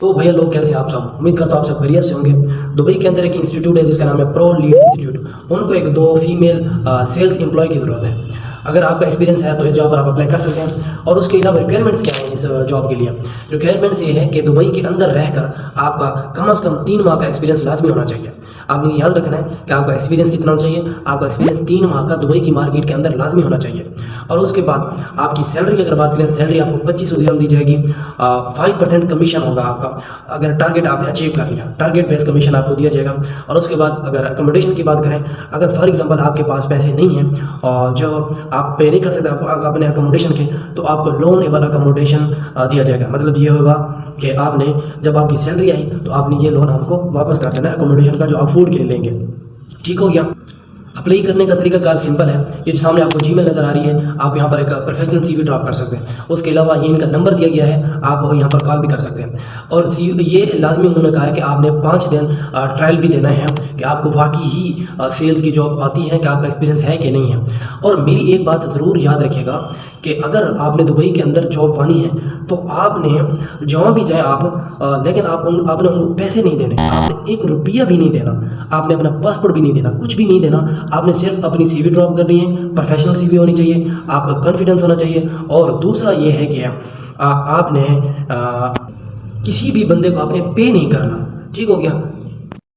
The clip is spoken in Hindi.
तो भैया लोग कैसे आप सब, उम्मीद करता हूँ आप सब खैरियत से होंगे। दुबई के अंदर एक इंस्टीट्यूट है जिसका नाम है प्रो लीड इंस्टीट्यूट। उनको एक दो फीमेल सेल्स एम्प्लॉय की ज़रूरत है। अगर आपका एक्सपीरियंस है तो इस जॉब पर आप अप्लाई कर सकते हैं। और उसके अलावा रिक्वायरमेंट्स क्या है इस जॉब के लिए? रिक्वायरमेंट्स ये है कि दुबई के अंदर रहकर आपका कम से कम 3 माह का एक्सपीरियंस लाजमी होना चाहिए। आपने याद रखना है कि आपका एक्सपीरियंस कितना होना चाहिए। आपका एक्सपीरियंस 3 माह का दुबई की मार्केट के अंदर लाजमी होना चाहिए। और उसके बाद आपकी सैलरी की अगर बात करें, सैलरी आपको 2500 दिरहम दी जाएगी। 5% कमीशन होगा आपका अगर टारगेट आपने अचीव कर लिया। टारगेट बेस्ड कमीशन आपको दिया जाएगा। और उसके बाद अगर अकोमोडेशन की बात करें, अगर फॉर एग्जांपल आपके पास पैसे नहीं हैं और जो आप पे नहीं कर सकते अपने अकोमोडेशन के, तो आपको लोन एबल अकोमोडेशन दिया जाएगा। मतलब ये होगा कि आपने जब आपकी सैलरी आई तो आपने ये लोन हमको वापस कर देना है अकोमोडेशन का जो आप फूड के लिए लेंगे। ठीक हो गया। अप्लाई करने का तरीकाकार सिंपल है। ये जो सामने आपको जीमेल नज़र आ रही है, आप यहाँ पर एक प्रोफेशनल सीवी ड्रॉप कर सकते हैं। उसके अलावा ये इनका नंबर दिया गया है, आप यहाँ पर कॉल भी कर सकते हैं। और ये लाजमी उन्होंने कहा है कि आपने 5 दिन ट्रायल भी देना है कि आपको वाकई ही सेल्स की जॉब आती है, कि आपका एक्सपीरियंस है कि नहीं है। और मेरी एक बात ज़रूर याद रखिएगा कि अगर आपने दुबई के अंदर जॉब पानी है तो आपने जहाँ भी जाए आप लेकिन आपने उनको पैसे नहीं देने, आपने 1 रुपया भी नहीं देना, आपने अपना पासपोर्ट भी नहीं देना, कुछ भी नहीं देना। आपने सिर्फ अपनी सीवी ड्रॉप करनी है। प्रोफेशनल सीवी होनी चाहिए, आपका कॉन्फिडेंस होना चाहिए। और दूसरा ये है कि आपने किसी भी बंदे को आपने पे नहीं करना। ठीक हो गया।